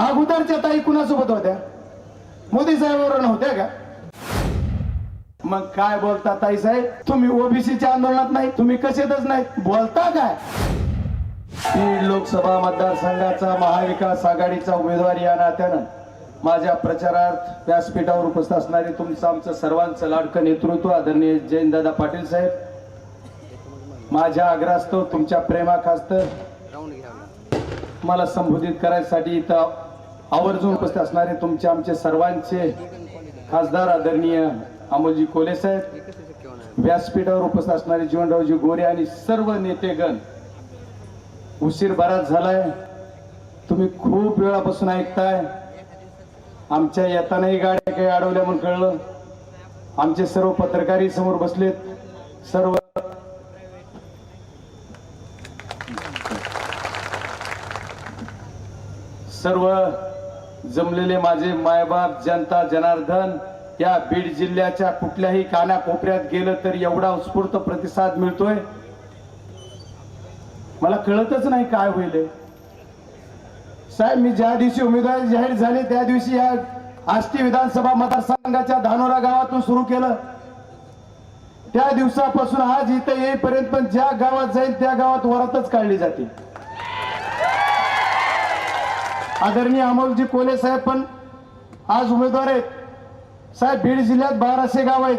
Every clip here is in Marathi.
अगोदरच्या ताई कुणासोबत होत्या? मोदी साहेबांवर नव्हत्या का? मग काय बोलता ताई साहेब? तुम्ही ओबीसीच्या आंदोलनात नाही, तुम्ही कशातच नाही, बोलता काय? बीड लोकसभा मतदारसंघाचा महाविकास आघाडीचा उमेदवार या नात्यानं माझ्या प्रचारार्थ व्यासपीठावर उपस्थित असणारे तुमचं आमचं सर्वांचं लाडकं नेतृत्व आदरणीय जयंतदादा पाटील साहेब, माझ्या आग्रहास्तव तुमच्या प्रेमाखास्तर मला संबोधित करायसाठी इथं आवर्जून उपस्थित असणारे तुमचे आमचे सर्वांचे खासदार आदरणीय अमोलजी कोले साहेब, व्यासपीठावर उपस्थित असणारे जीवनरावजी गोरे आणि सर्व नेतेगण, उशीर बराच झालाय, तुम्ही खूप वेळापासून ऐकताय. आमच्या येतानाही गाड्या काही अडवल्या म्हणून कळलं. आमचे सर्व पत्रकारी समोर बसलेत, सर्व जमलेले माझे मायबाप, जनता जनार्दन, या बीड जिल्ह्याच्या कुठल्याही कानाकोपऱ्यात गेलं तर एवढा उत्स्फूर्त प्रतिसाद मिळतोय, मला कळतच नाही काय होईल. साहेब, मी ज्या दिवशी उमेदवारी जाहीर झाली त्या दिवशी या आष्टी विधानसभा मतदारसंघाच्या धानोरा गावातून सुरू केलं. त्या दिवसापासून आज इथं येईपर्यंत पण ज्या गावात जाईल त्या गावात वरातच काढली जाते. आदरणीय अमोलजी कोले साहेब पण आज उमेदवार आहेत. साहेब, बीड जिल्ह्यात 1200 गाव आहेत,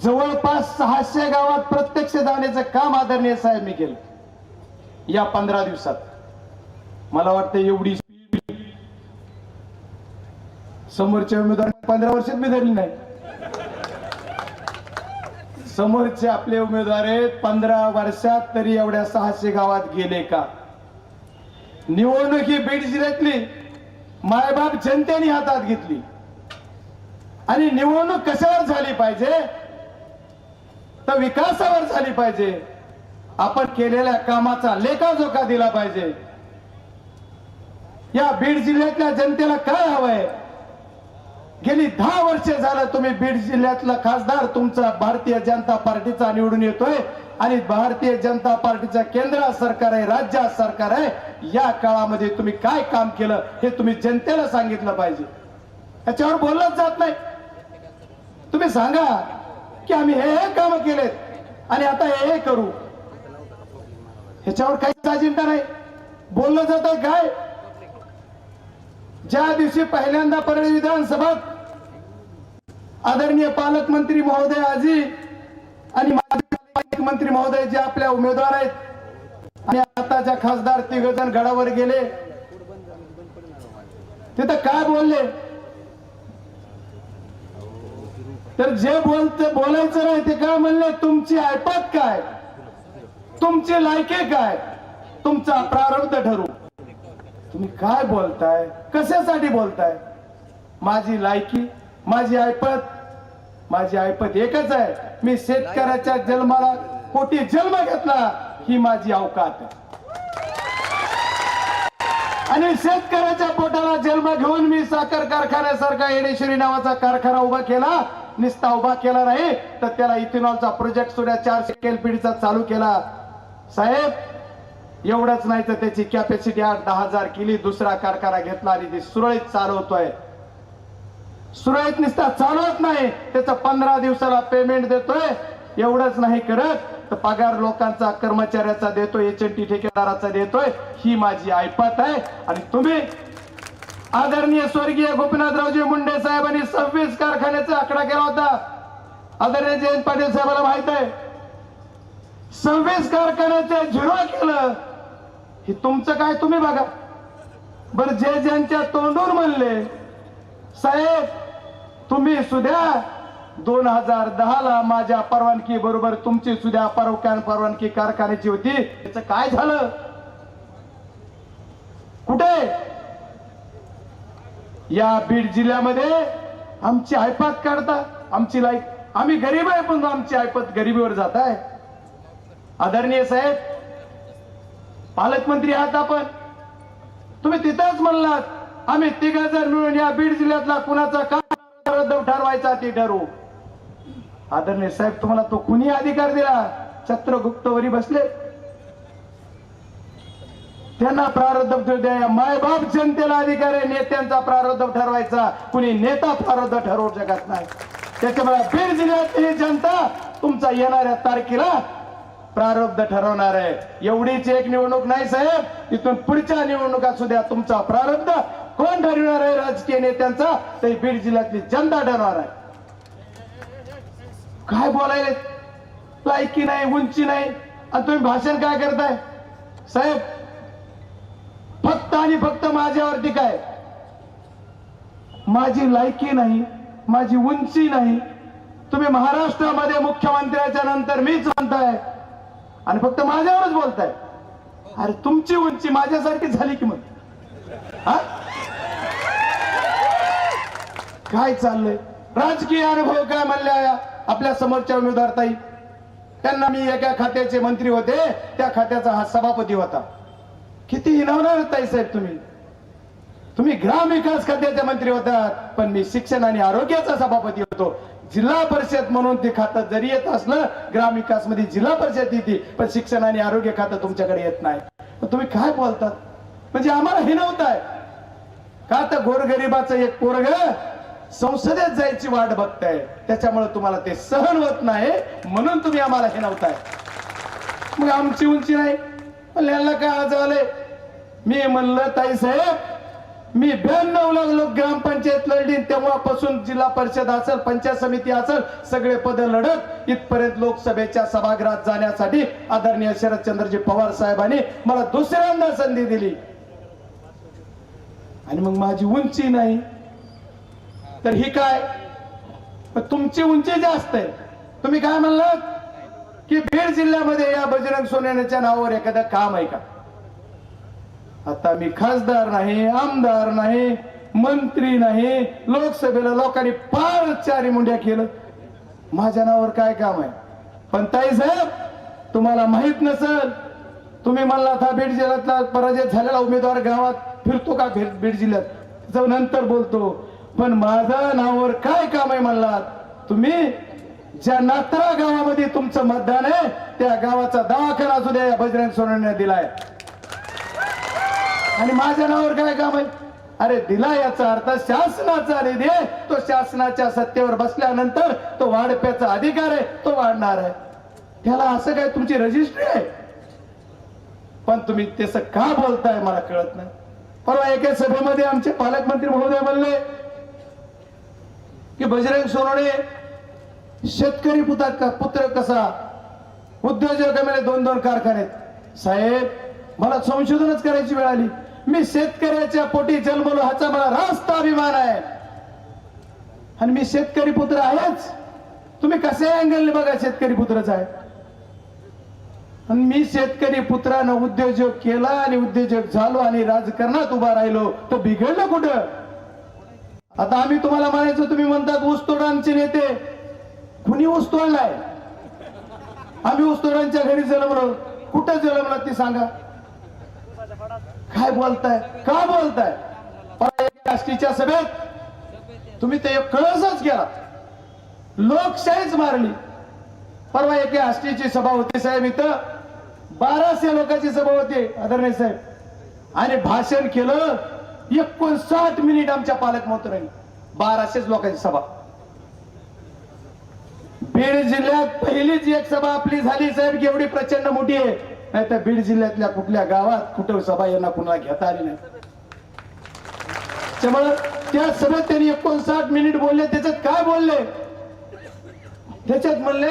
जवळपास 600 गावात प्रत्यक्ष जाण्याचं काम आदरणीय साहेब मी केलं या 15 दिवसात. मला वाटतं एवढी समोरच्या उमेदवार 15 वर्षात मी धरली नाही. समोरचे आपले उमेदवार आहेत 15 वर्षात तरी एवढ्या 600 गावात गेले का? निवडणूक ही बीड जिल्ह्यातली मायबाप जनतेने हातात घेतली आणि निवडणूक कशावर झाली पाहिजे तर विकासावर झाली पाहिजे. आपण केलेल्या कामाचा लेखाजोखा दिला पाहिजे. या बीड जिल्ह्यातल्या जनतेला काय हवंय? गेली 10 वर्ष झालं तुम्ही बीड जिल्ह्यातला खासदार तुमचा भारतीय जनता पार्टीचा निवडून येतोय आणि भारतीय जनता पार्टीचं केंद्र सरकार आहे, राज्य सरकार आहे. या काळामध्ये तुम्ही काय काम केलं हे तुम्ही जनतेला सांगितलं पाहिजे. याच्यावर बोललंच जात नाही. तुम्ही सांगा की आम्ही हे काम केलेत आणि आता हे करू, ह्याच्यावर काहीच अजिंठा नाही. बोललं जात काय? ज्या दिवशी पहिल्यांदा परळी विधानसभेत आदरणीय पालकमंत्री महोदय आजी आणि माजी मंत्री महोदय जे आपल्या उमेदवार आहेत आणि आताच्या खासदार तिघजण गडावर गेले, तिथं काय बोलले? तर जे बोलायचं नाही ते काय म्हणले? तुमची ऐपत काय, तुमची लायकी काय, तुमचा प्रारब्ध ठरू. तुम्ही काय बोलताय? कशासाठी बोलताय? माझी लायकी, माझी ऐपत एकच आहे. मी शेतकऱ्याच्या जन्माला पोटी जन्म घेतला, ही माझी अवकात आहे. आणि शेतकऱ्याच्या पोटाला जन्म घेऊन मी साखर कारखान्यासारखा येडेश्वरी नावाचा कारखाना उभा केला. निस्ता उभा केला नाही तर त्याला इथेनॉलचा प्रोजेक्ट सुद्धा 400 LPDचा चालू केला. साहेब, एवढंच नाही तर त्याची कॅपॅसिटी 8-10 हजार केली. दुसरा कारखाना घेतला आणि ते सुरळीत चालवतोय. सुरळीत निस्ता चालवत नाही, त्याचं 15 दिवसाला पेमेंट देतोय. एवढंच नाही करत तर पगार लोकांचा, कर्मचाऱ्याचा देतोय, HNT ठेकेदाराचा देतोय. ही माझी ऐपत आहे. आणि तुम्ही आदरणीय स्वर्गीय गोपीनाथरावजी मुंडे साहेबांनी 26 कारखान्याचा आकडा केला होता. आदरणीय जयंत पाटील साहेबांना माहित आहे. 26 कारखान्याचे 0 केलं. हे तुमचं काय तुम्ही बघा बर. जे ज्यांच्या तोंडून म्हणले साहेब तुम्ही सुद्धा 2010 ला माझ्या परवानगी बरोबर तुमची सुद्धा परवानगी कारखान्याची होती, त्याचं काय झालं? कुठे? या बीड जिल्ह्यामध्ये आमची ऐपत काढता, आमची लाईक. आम्ही गरीब आहे पण आमची ऐपत गरीबीवर जात आहे. आदरणीय साहेब, पालकमंत्री आहात आपण, तुम्ही तिथंच म्हणलात आम्ही 3 जण मिळून या बीड जिल्ह्यातला कुणाचा काय ठरवायचा ते ठरवू. आदरणीय साहेब, तुम्हाला तो कुणी अधिकार दिला? चंद्रगुप्तवरी बसले. त्यांना प्रारब्ध द्या. मायबाप जनतेला अधिकार आहे नेत्यांचा प्रारब्ध ठरवायचा. कुणी नेता प्रारब्ध ठरवू शकत नाही. त्याच्यामुळे बीड जिल्ह्यातली जनता तुमचा येणाऱ्या तारखेला प्रारब्ध ठरवणार आहे. एवढीच एक निवडणूक नाही साहेब, इथून पुढच्या निवडणुका सुद्धा तुमचा प्रारब्ध कोण ठरवणार आहे राजकीय नेत्यांचा, ते बीड जिल्ह्यातली जनता ठरवणार आहे. काय बोलायला लायकी नाही, उंची नाही, आणि तुम्ही भाषण काय करताय साहेब? फक्त आणि फक्त माझ्यावरती काय, माझी लायकी नाही, माझी उंची नाही. तुम्ही महाराष्ट्रामध्ये मुख्यमंत्र्याच्या नंतर मीच म्हणताय आणि फक्त माझ्यावरच बोलताय. अरे तुमची उंची माझ्यासारखी झाली की मग हा? काय चाललंय? राजकीय अनुभव काय म्हणल्या आपल्या समोरच्या उमेदवार ताई? त्यांना मी एका खात्याचे मंत्री होते, त्या खात्याचा हा सभापती होता. किती हिनवणार ताई साहेब तुम्ही? तुम्ही ग्रामविकास खात्याचे मंत्री होतात, पण मी शिक्षण आणि आरोग्याचा सभापती होतो. जिल्हा परिषद म्हणून ते खातं जरी येत असलं, ग्रामविकास मध्ये जिल्हा परिषद येते, पण शिक्षण आणि आरोग्य खातं तुमच्याकडे येत नाही. तुम्ही काय बोलतात? म्हणजे आम्हाला हिनवताय का? तर गोरगरिबाचं एक पोरग संसदेत जायची वाट बघताय, त्याच्यामुळे तुम्हाला ते सहन होत नाही, म्हणून तुम्ही आम्हाला हिनवताय. मग आमची उंची नाही, पण यांना काय आज आलंय? मी म्हणलं ताई साहेब, मी 92 ला लोक ग्रामपंचायत लढली, तेव्हापासून जिल्हा परिषद असेल, पंचायत समिती असेल, सगळे पद लढत इथपर्यंत लोकसभेच्या सभागृहात जाण्यासाठी आदरणीय शरदचंद्रजी पवार साहेबांनी मला दुसऱ्यांदा संधी दिली. आणि मग माझी उंची नाही तर ही काय? तुमची उंची जास्त आहे. तुम्ही काय म्हणलात की बीड जिल्ह्यामध्ये या बजरंग सोनवणेच्या नावावर एखादं काम आहे का? आता मी खासदार नाही, आमदार नाही, मंत्री नाही, लोकसभेला लोकांनी फार चारी मुंड्या केलं, माझ्या नावावर काय काम आहे? पण ताई साहेब, तुम्हाला माहित नसेल, तुम्ही म्हणलात हा बीड जिल्ह्यातला पराजय झालेला उमेदवार गावात फिरतो का बीड जिल्ह्यात, जाऊन नंतर बोलतो. पण माझ्या नावावर काय काम आहे म्हणलात तुम्ही? ज्या नात्रा गावामध्ये तुमचं मतदान आहे, त्या गावाचा दवाखाना सुद्धा या बजरंग सोनवणे दिलाय. आणि माझ्या नावावर काय काम आहे? अरे दिला याचा अर्थ शासनाचा निधी आहे, तो शासनाच्या सत्तेवर बसल्यानंतर तो वाढप्याचा अधिकार आहे, तो वाढणार आहे. त्याला असं काय तुमची रजिस्ट्री आहे? पण तुम्ही तसं का बोलताय मला कळत नाही. परवा एका सभेमध्ये आमचे पालकमंत्री महोदय म्हणले की बजरंग सोनवणे शेतकरी पुत्र कसा, उद्योजकांमध्ये 2-2 कारखाने. साहेब, मला संशोधनच करायची वेळ आली. मी शेतकऱ्याच्या पोटी जन्मलो, ह्याचा मला रास्त अभिमान आहे, आणि मी शेतकरी पुत्र आहेच. तुम्ही कशा अँगलने बघा शेतकरी पुत्रच आहे. आणि मी शेतकरी पुत्रानं उद्योजक केला आणि उद्योजक झालो आणि राजकारणात उभा राहिलो, तर बिघडलं कुठं? आता आम्ही तुम्हाला म्हणायचो, तुम्ही म्हणतात ऊसतोडांचे नेते. कुणी ऊस तोडलाय? आम्ही ऊसतोडांच्या घरी जन्मलो. कुठं जन्मलो ते सांगा. काय बोलताय? का बोलताय? राष्ट्रीयच्या सभेत तुम्ही ते कळसच केला, लोकशाहीच मारली. परवा एका आष्टीची सभा होती साहेब, इथं 1200 लोकांची सभा होती आदरणीय साहेब, आणि भाषण केलं 59 मिनिट आमच्या पालकमंत्र्यांनी. 1200 लोकांची सभा. बीड जिल्ह्यात पहिलीच एक सभा आपली झाली साहेब, की एवढी प्रचंड मोठी आहे. नाही तर बीड जिल्ह्यातल्या कुठल्या गावात कुठं सभा यांना कुणाला घेता आली नाही. त्यामुळे त्या सभेत त्यांनी 59 मिनिट बोलले. त्याच्यात काय बोलले? त्याच्यात म्हणले,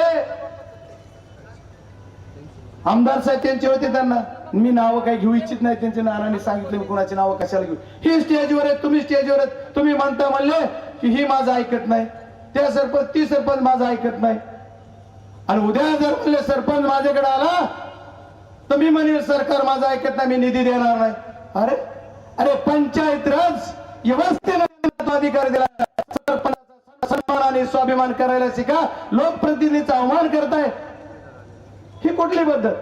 आमदार साहेब त्यांचे होते, त्यांना मी नावं काही घेऊ इच्छित नाही, त्यांच्या नानांनी सांगितलं कुणाची नावं कशाला घेऊ. ही स्टेजवर आहेत, तुम्ही स्टेजवर आहेत, तुम्ही म्हणता म्हणले की ही माझं ऐकत नाही, त्या सरपंच ती सरपंच माझं ऐकत नाही. आणि उद्या जर म्हणले सरपंच माझ्याकडे आला तर मी म्हणेल सरकार माझं ऐकत नाही, मी निधी देणार नाही. अरे अरे पंचायत राज व्यवस्थेला अधिकार दिला, सरपंचाचा सन्मान आणि स्वाभिमान करायला शिका. लोकप्रतिनिधीचा अवमान करताय, ही कुठली पद्धत?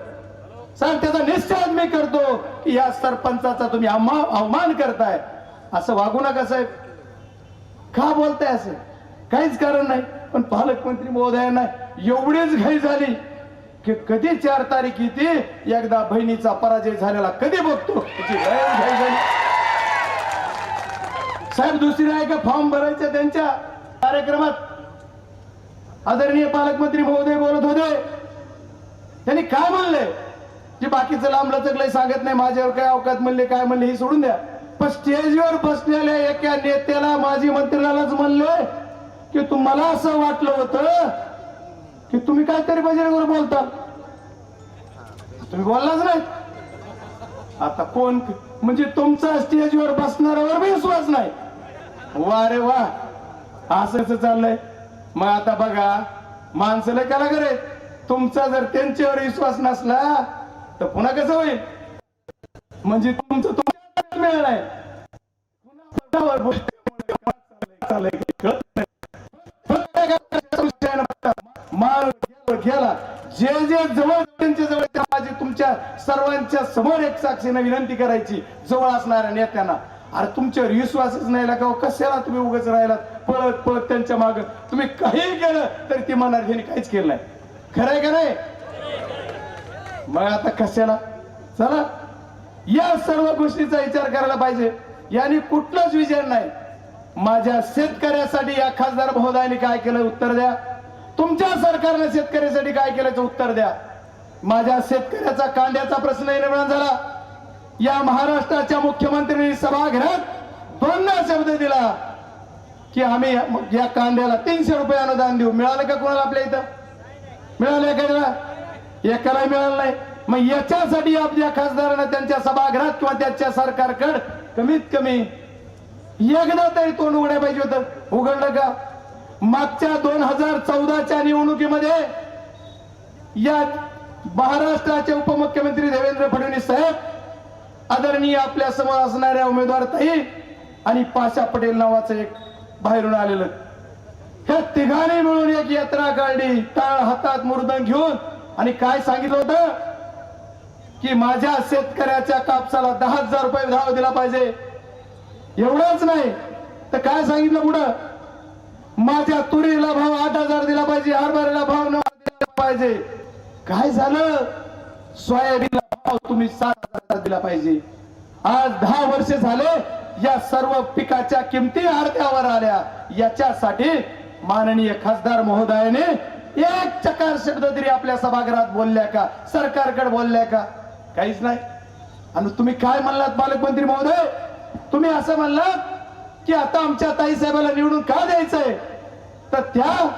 सांग, त्याचा निश्चय मी करतो की या सरपंचाचा तुम्ही अवमान करताय. असं वागू नका साहेब. का बोलताय असं? काहीच कारण नाही. पण पालकमंत्री महोदयांना एवढीच घाई झाली की कधी 4 तारीख येते, एकदा बहिणीचा पराजय झालेला कधी बघतो त्याची लय घाई झाली. साहेब दुसरी आहे का फॉर्म भरायचे त्यांच्या कार्यक्रमात आदरणीय पालकमंत्री महोदय बोलत होते. त्यांनी काय म्हणले जे बाकीचं लांब लचकलंय सांगत नाही, माझ्यावर काय अवकात म्हणले काय म्हणले हे सोडून द्या. पण स्टेजवर बसलेल्या एका नेत्याला माजी मंत्र्यालाच म्हणले की तुम्हाला असं वाटलं होतं की तुम्ही काहीतरी बजरंगवर बोलता, तुम्ही बोललाच नाही. आता कोण म्हणजे तुमचा स्टेजवर बसणाऱ्यावर विश्वास नाही. वा रे वा, असं चाललंय. मग आता बघा माणसाला कला करे, तुमचा जर त्यांच्यावर विश्वास नसला तर पुन्हा कसं होईल. म्हणजे तुमचं तुमच्या मिळणार गेला जे जे जवळ त्यांच्या जवळ माझी तुमच्या सर्वांच्या समोर एक साक्षीने विनंती करायची जवळ असणाऱ्या नेत्यांना, अरे तुमच्यावर विश्वासच नाही लागा, कशाला तुम्ही उगाच राहिलात पळत पळत त्यांच्या माग. तुम्ही काही केलं तरी ती म्हणणार ह्यांनी काहीच केलं नाही. खरंय का नाही. मग आता कशाला. चला या सर्व गोष्टीचा विचार करायला पाहिजे. यांनी कुठलाच विचार नाही. माझ्या शेतकऱ्यासाठी या खासदार महोदयांनी काय केलं उत्तर द्या. तुमच्या सरकारने शेतकऱ्यासाठी काय केल्याचं उत्तर द्या. माझ्या शेतकऱ्याचा कांद्याचा प्रश्न निर्माण झाला. या महाराष्ट्राच्या मुख्यमंत्र्यांनी सभागृहात 2 शब्द दिला की आम्ही या कांद्याला 300 रुपये अनुदान देऊ. मिळालं का कोणाला आपल्या इथं. मिळालं एखाद्याला, एकाला मिळालं नाही. मग याच्यासाठी आपल्या खासदारांना त्यांच्या सभागृहात किंवा त्यांच्या सरकारकडे कमीत कमी एकदा तरी तोंड उघडायला पाहिजे होतं. उघडलं का. मागच्या 2014च्या निवडणुकीमध्ये या महाराष्ट्राचे उपमुख्यमंत्री देवेंद्र फडणवीस साहेब, आदरणीय आपल्या समोर असणाऱ्या उमेदवार ताई आणि पाशा पटेल नावाचं एक बाहेरून आलेलं, ह्या तिघांनी मिळून एक यात्रा काढली टाळ हातात मुर्दंग घेऊन. आणि काय सांगितलं होतं की माझ्या शेतकऱ्याच्या कापसाला 10,000 रुपये भाव दिला पाहिजे. एवढंच नाही तर काय सांगितलं पुढं, माझ्या तुरीला भाव 8,000 दिला पाहिजे, हरभऱ्याला भाव 9,000 दिला पाहिजे. काय झालं, सोयाबीनला भाव तुम्ही 7,000 दिला पाहिजे. आज 10 वर्ष झाले या सर्व पिकाच्या किमती अर्ध्यावर आल्या. याच्यासाठी माननीय खासदार महोदयाने एक चकार शब्द तरी आपल्या सभागृहात बोलल्या का, सरकारकडे बोलल्या का. काहीच नाही. आणि तुम्ही काय म्हणलात पालकमंत्री महोदय, तुम्ही असं म्हणलात की आता आमच्या ताई साहेबाला निवडून का द्यायचंय, तर त्या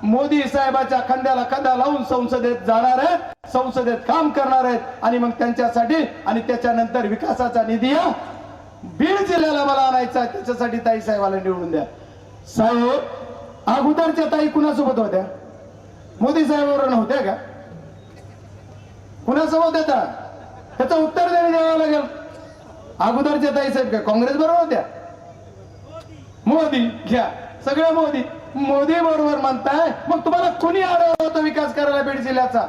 मोदी साहेबाच्या खांद्याला खांदा लावून संसदेत जाणार आहेत, संसदेत काम करणार आहेत. आणि मग त्यांच्यासाठी आणि त्याच्यानंतर विकासाचा निधी बीड जिल्ह्याला मला आणायचा, त्याच्यासाठी ताई साहेबाला निवडून द्या. साहेब अगोदरच्या ताई कुणासोबत होत्या, मोदी साहेबांवर नव्हत्या का, कुणासोबत होत्या, त्याचं उत्तर द्यावं लागेल. अगोदरच्या ताई साहेब का काँग्रेस बरोबर होत्या, मोदी घ्या सगळं मोदी, मोदी बरोबर म्हणताय. मग तुम्हाला कुणी अडवलं होतं विकास करायला बीड जिल्ह्याचा.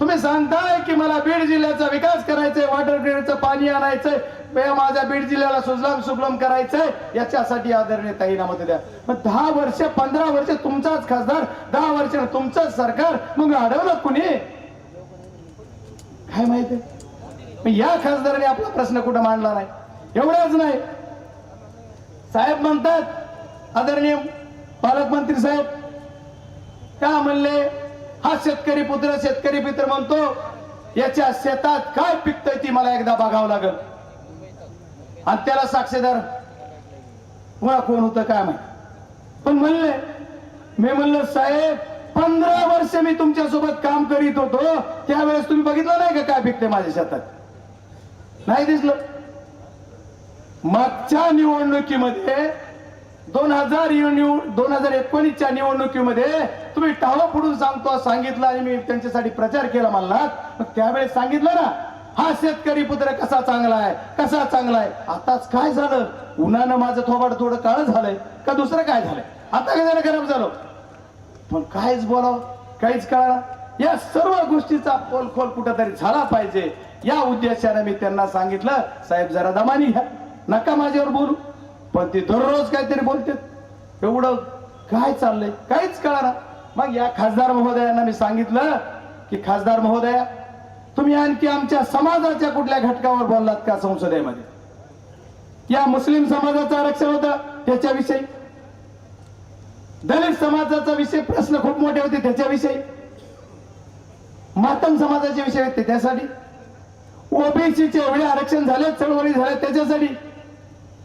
तुम्ही सांगताय की मला बीड जिल्ह्याचा विकास करायचंय, वॉटर ग्रीडचं पाणी आणायचंय, माझ्या बीड जिल्ह्याला सुजलाम सुफलाम करायचंय, याच्यासाठी आदरणीय ताईंना मत द्या. मग 10 वर्ष 15 वर्ष तुमचाच खासदार, 10 वर्ष तुमचंच सरकार, मग अडवलं कुणी काय माहिती. या खासदाराने आपला प्रश्न कुठं मांडला नाही. एवढंच नाही, साहेब म्हणतात आदरणीय पालकमंत्री साहेब का म्हणले, हा शेतकरी पुत्र शेतकरी मित्र म्हणतो, याच्या शेतात काय पिकतंय ती मला एकदा बघावं लागेल. आणि त्याला साक्षीदार पुन्हा कोण होतं काय माहिती. पण म्हणले, मी म्हणलं साहेब 15 वर्ष मी तुमच्या सोबत काम करीत होतो, त्यावेळेस तुम्ही बघितलं नाही का काय पिकते माझ्या शेतात, नाही दिसलं. मागच्या निवडणुकीमध्ये 2019च्या निवडणुकीमध्ये तुम्ही टाळं फोडून सांगितलं आणि मी त्यांच्यासाठी प्रचार केला म्हणलात. मग त्यावेळेस सांगितलं ना, हा शेतकरी पुत्र कसा चांगला आहे, कसा चांगला आहे. आताच काय झालं, उन्हानं माझं थोबाड थोडं काळं झालंय का दुसरं काय झालंय, आता काय खराब झालं. पण काहीच बोलावं काहीच कळणार. या सर्व गोष्टीचा पोलखोल कुठेतरी झाला पाहिजे, या उद्देशाने मी त्यांना सांगितलं, साहेब जरा दमानी घ्या, नका माझ्यावर बोलू. पण ते दररोज काहीतरी बोलतात. एवढं काय चाललंय काहीच कळणार. मग या खासदार महोदयांना मी सांगितलं की खासदार महोदया, तुम्ही आणखी आमच्या समाजाच्या कुठल्या घटकावर बोललात का संसदेमध्ये? या मुस्लिम समाजाचं आरक्षण होतं त्याच्याविषयी, दलित समाजाचा विषय प्रश्न खूप मोठे होते त्याच्याविषयी, मातंग समाजाचे विषय होते त्यासाठी, ओबीसीचे एवढे आरक्षण झाले, चळवळी झाल्या त्याच्यासाठी,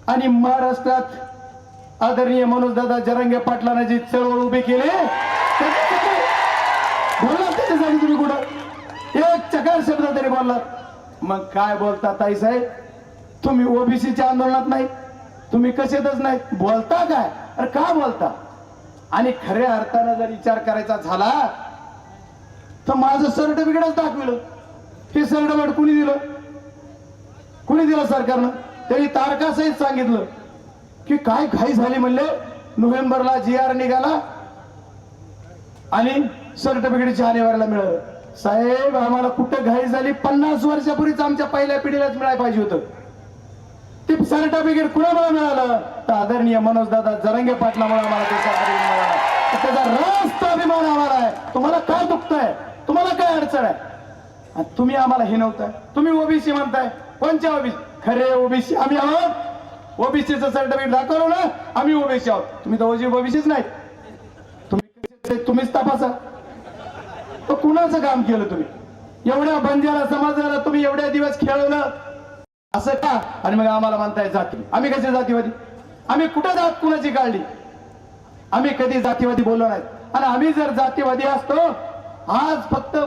आणि महाराष्ट्रात आदरणीय मनोजदादा जरांगे पाटलांनी जी चळवळ उभी केली बोलला त्याच्यासाठी तुम्ही कुठं एक चकार शब्द तरी बोललात? मग काय बोलता ताईसाहेब, तुम्ही ओबीसीच्या आंदोलनात नाही, तुम्ही कशातच नाही, बोलता काय? अरे का बोलता? आणि खऱ्या अर्थानं जर विचार करायचा झाला तर माझं सर्टिफिकेटच दाखविलं. हे सर्टिफिकेट कुणी दिलं? कुणी दिलं? सरकारनं. त्यांनी तारखासहित सांगितलं की काय घाई झाली म्हणले, नोव्हेंबरला GR निघाला आणि सर्टिफिकेट जानेवारीला मिळालं. साहेब आम्हाला कुठं घाई झाली? 50 वर्षापूर्वीच आमच्या पहिल्या पिढीलाच मिळायला पाहिजे होतं. ते सर्टिफिकेट कुणामुळे मिळालं? तर आदरणीय मनोजदादा जरांगे पाटलामुळे आम्हाला ते सर्टिफिकेट मिळालं. त्याचा रास्त अभिमान आम्हाला आहे. तुम्हाला काय दुखतंय? तुम्हाला काय अडचण आहे? आणि तुम्ही आम्हाला हिनवताय. तुम्ही ओबीसी म्हणताय. कोणच्या ओबीसी? खरे ओबीसी आम्ही आहोत. ओबीसीचं सर्टिफिकेट दाखवलं ना, आम्ही ओबीसी आहोत. तुम्ही तर ओबीसीच नाहीत. तुम्हीच तपासा. तर कुणाचं काम केलं तुम्ही? एवढ्या बंजारा समाजाला तुम्ही एवढ्या दिवस खेळवलं असं का? आणि मग आम्हाला म्हणताय जाती. आम्ही कसे जातीवादी? आम्ही कुठं जात कुणाची काढली? आम्ही कधी जातीवादी बोललो नाही. आणि आम्ही जर जातीवादी असतो, आज फक्त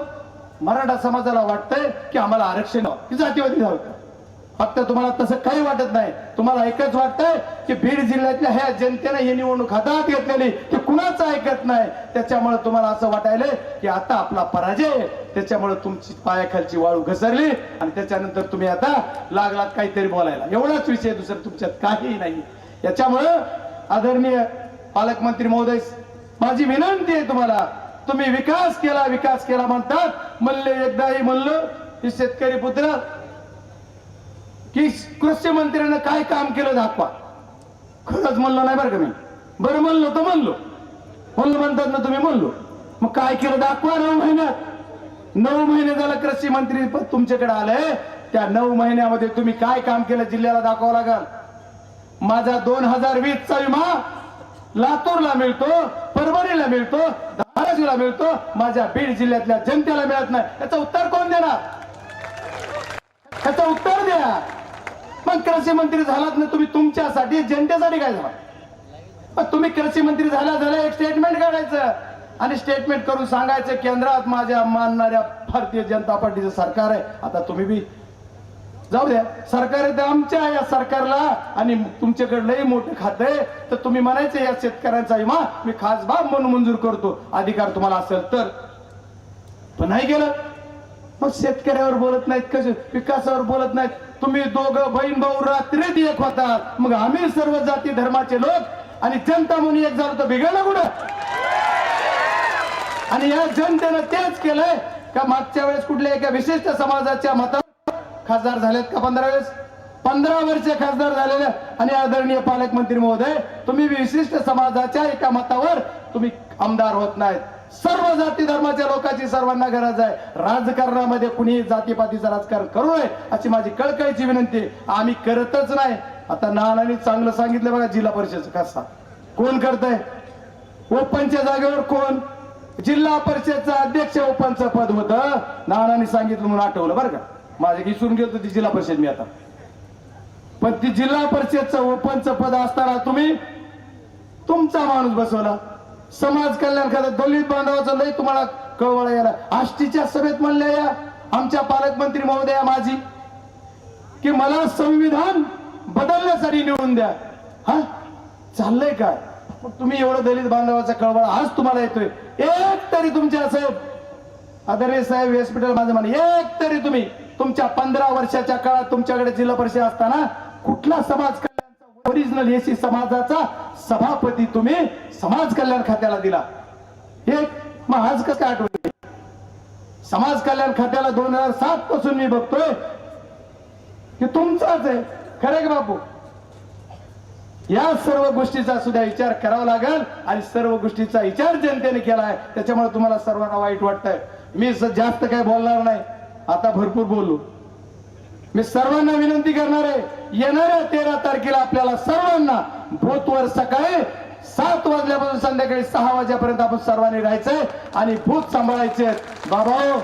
मराठा समाजाला वाटतंय की आम्हाला आरक्षण की जातीवादी झालं. फक्त तुम्हाला तसं काही वाटत नाही. तुम्हाला एकच वाटतंय की बीड जिल्ह्यातल्या ह्या जनतेने ही निवडणूक हातात घेतलेली की कुणाचं ऐकत नाही, त्याच्यामुळे तुम्हाला असं वाटायलंय की आता आपला पराजय आहे. त्याच्यामुळे तुमची पायाखालची वाळू घसरली आणि त्याच्यानंतर तुम्ही आता लागलात काहीतरी बोलायला. एवढाच विषय, दुसरं तुमच्यात काही नाही. याच्यामुळं आदरणीय पालकमंत्री महोदय, माझी विनंती आहे तुम्हाला, तुम्ही विकास केला म्हणतात. म्हणले एकदाही म्हणलं की शेतकरी पुत्र की कृषी मंत्र्यानं काय काम केलं दाखवा. खरंच म्हणलं नाही बरं का मी. बरं म्हणलो तर म्हणलो म्हणतात ना तुम्ही, म्हणलो. मग काय केलं दाखवा. 9 महिन्यात 9 महिने झालं कृषी मंत्री तुमच्याकडे आलंय. त्या 9 महिन्यामध्ये तुम्ही काय काम केलं जिल्ह्याला दाखवावं लागल. माझा 2020 चा विमा लातूरला मिळतो, परभणीला मिळतो, धाराशिवला मिळतो, माझ्या बीड जिल्ह्यातल्या जनतेला मिळत नाही. याचं उत्तर कोण देणार? याचं उत्तर द्या. मग कृषी मंत्री झालात ना तुम्ही, तुमच्यासाठी जनतेसाठी काय झाला? मग तुम्ही कृषी मंत्री झाला एक स्टेटमेंट काढायचं आणि स्टेटमेंट करून सांगायचं केंद्रात माझ्या मानणाऱ्या भारतीय जनता पार्टीचं सरकार आहे. आता तुम्ही बी जाऊ द्या, सरकार आहे आमच्या या सरकारला आणि तुमच्याकडे लई मोठं खातं आहे, तर तुम्ही म्हणायचं या शेतकऱ्यांचा विमा मी खास बाब म्हणून मंजूर करतो, अधिकार तुम्हाला असेल तर. पण नाही केलं. मग शेतकऱ्यावर बोलत नाहीत, कसे विकासावर बोलत नाहीत. तुम्ही दोघं बहीण भाऊ रात्रीत एक होतात. मग आम्ही सर्व जाती धर्माचे लोक आणि जनता म्हणून एक झालं तर बिघडलं कुठं? आणि या जनतेनं तेच केलंय का मागच्या वेळेस कुठल्या एका विशिष्ट समाजाच्या मतावर खासदार झालेत का? 15 वेळेस 15 वर्ष खासदार झालेले. आणि आदरणीय पालकमंत्री महोदय, तुम्ही विशिष्ट समाजाच्या एका मतावर तुम्ही आमदार होत नाहीत. सर्व जाती धर्माच्या लोकांची सर्वांना गरज आहे. राजकारणामध्ये कुणी जातीपातीचं राजकारण करू नये अशी माझी कळकळीची विनंती. आम्ही करतच नाही. आता नानांनी चांगलं सांगितलं बघा, जिल्हा परिषद कसा कोण करतंय? ओपनच्या जागेवर कोण? जिल्हा परिषदचं अध्यक्ष ओपनचं पद होतं. नानांनी सांगितलं म्हणून आठवलं बरं का. माझे विसरून गेलो ती जिल्हा परिषद मी आता. पण ती जिल्हा परिषदचं ओपनचं पद असताना तुम्ही तुमचा माणूस बसवला. समाज कल्याण खात्यात दलित बांधवाचं लय तुम्हाला कळवळा यायला. आष्टीच्या सभेत म्हणले या आमच्या पालकमंत्री महोदया माझी की मला संविधान बदलण्यासाठी निवडून द्या. हा चाललंय काय? मग तुम्ही एवढं दलित बांधवाचा कळवळा आज तुम्हाला येतोय. एक तरी तुमच्या साहेब आदरणीय साहेब व्यासपीठाला माझं म्हणे, एक तरी तुम्ही तुमच्या 15 वर्षाच्या काळात तुमच्याकडे जिल्हा परिषद असताना कुठला समाज कल्याणचा ओरिजिनल एसी समाजाचा सभापती तुम्ही समाज कल्याण खात्याला दिला? एक. मग आज कसं काय आठवलं? समाज कल्याण खात्याला 2007 पासून मी बघतोय की तुमचाच आहे. खरं का बापू? या सर्व गोष्टीचा सुद्धा विचार करावा लागेल आणि सर्व गोष्टीचा विचार जनतेने केलाय. त्याच्यामुळे तुम्हाला सर्वांना वाईट वाटतंय. मी जास्त काय बोलणार नाही, आता भरपूर बोलू. मी सर्वांना विनंती करणार आहे, येणाऱ्या 13 तारखेला आपल्याला सर्वांना बूथवर सकाळी 7 वाजल्यापासून संध्याकाळी 6 वाजेपर्यंत आपण सर्वांनी राहायचंय आणि बूथ सांभाळायचे. बाबा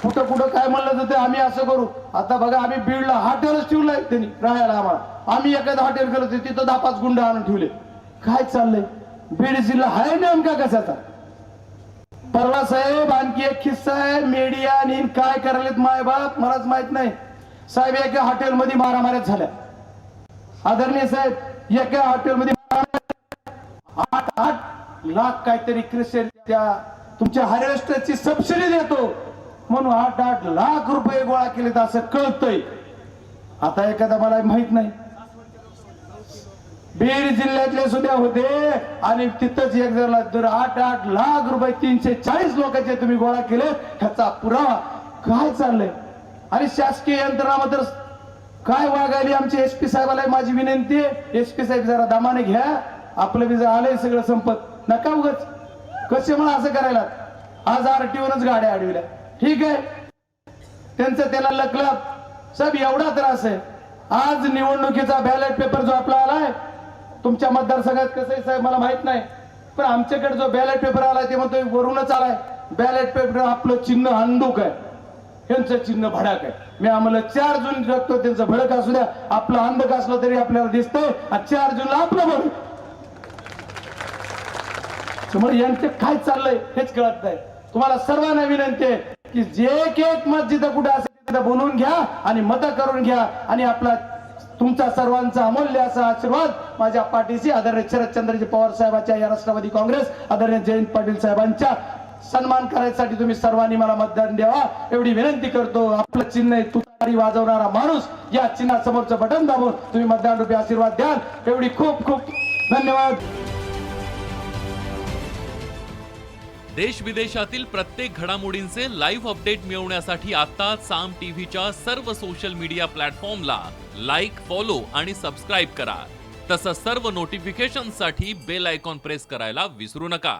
कुठं कुठं काय म्हणलं जातं, आम्ही असं करू. आता बघा, आम्ही बीडला हॉटेलच ठेवलंय त्यांनी राहायला आम्हाला. आम्ही एखादं हॉटेल गेलो तिथं 10-5 गुंड आणून ठेवले. काय चाललंय? बीड जिल्हा आहे नेमका कशाचा? परवा साहेब आणखी एक किस्सा आहे, मीडिया आणि काय करायलेत माय बाप मलाच माहित नाही. साहेब एका हॉटेलमध्ये मारामाऱ्या झाल्या. आदरणीय साहेब, एका हॉटेलमध्ये 8 लाख काहीतरी क्रिस्टियन त्या तुमच्या हार्वेस्टरची सबसिडी देतो म्हणून 8 लाख रुपये गोळा केलेत असं कळतंय. आता एखादा मला माहित नाही, बीड जिल्ह्यातले सुद्धा होते आणि तिथंच एक जण 8 लाख रुपये 340 लोकांचे तुम्ही गोळा केले, ह्याचा पुरावा काय चाललंय? आणि शासकीय यंत्रणा तर काय वागायली? आमचे एसपी साहेबाला माझी विनंती आहे, एसपी साहेब जरा दामाने घ्या, आपलं बी आलंय सगळं संपत, नका उगच कसे मला असं करायला. आज आरटीओनच गाड्या अडविल्या, ठीक आहे, त्यांचं त्याला लकलक. साहेब एवढा त्रास आहे. आज निवडणुकीचा बॅलेट पेपर जो आपला आलाय, तुमच्या मतदारसंघात कसं आहे साहेब मला माहित नाही, पण आमच्याकडे जो बॅलेट पेपर आलाय ते म्हणतोय वरूनच आलाय. बॅलेट पेपर आपलं चिन्ह अंधुक आहे, त्यांचं चिन्ह भडक आहे. मी आम्हाला 4 जून बघतो, त्यांचं भडक असू द्या, आपलं अंधक असलं तरी आपल्याला दिसतंय. 4 जूनला आपलं भडक. त्यामुळे यांचं काय चाललंय हेच कळत नाही. तुम्हाला सर्वांना विनंती आहे की जे एक मत जिथं कुठे असेल तिथं बोलवून घ्या आणि मत करून घ्या आणि आपला तुमचा सर्वांचा अमूल्य असा आशीर्वाद माझ्या पाठीशी आदरणीय शरदचंद्रजी पवार साहेबांच्या या राष्ट्रवादी काँग्रेस आदरणीय जयंत पाटील साहेबांच्या सन्मान करायसाठी तुम्ही सर्वांनी मला मतदान द्यावा एवढी विनंती करतो. आपलं चिन्ह आहे तुतारी वाजवणारा माणूस, या चिन्हासमोरचं बटन दाबून तुम्ही मतदान रूपी आशीर्वाद द्याल एवढी खूप खूप धन्यवाद. देश विदेशातील प्रत्येक घडामोडींचे लाईव्ह अपडेट मिळवण्यासाठी आता साम टीव्हीच्या सर्व सोशल मीडिया प्लॅटफॉर्मला लाईक, फॉलो आणि सबस्क्राईब करा. तसंच सर्व नोटिफिकेशनसाठी बेल आयकॉन प्रेस करायला विसरू नका.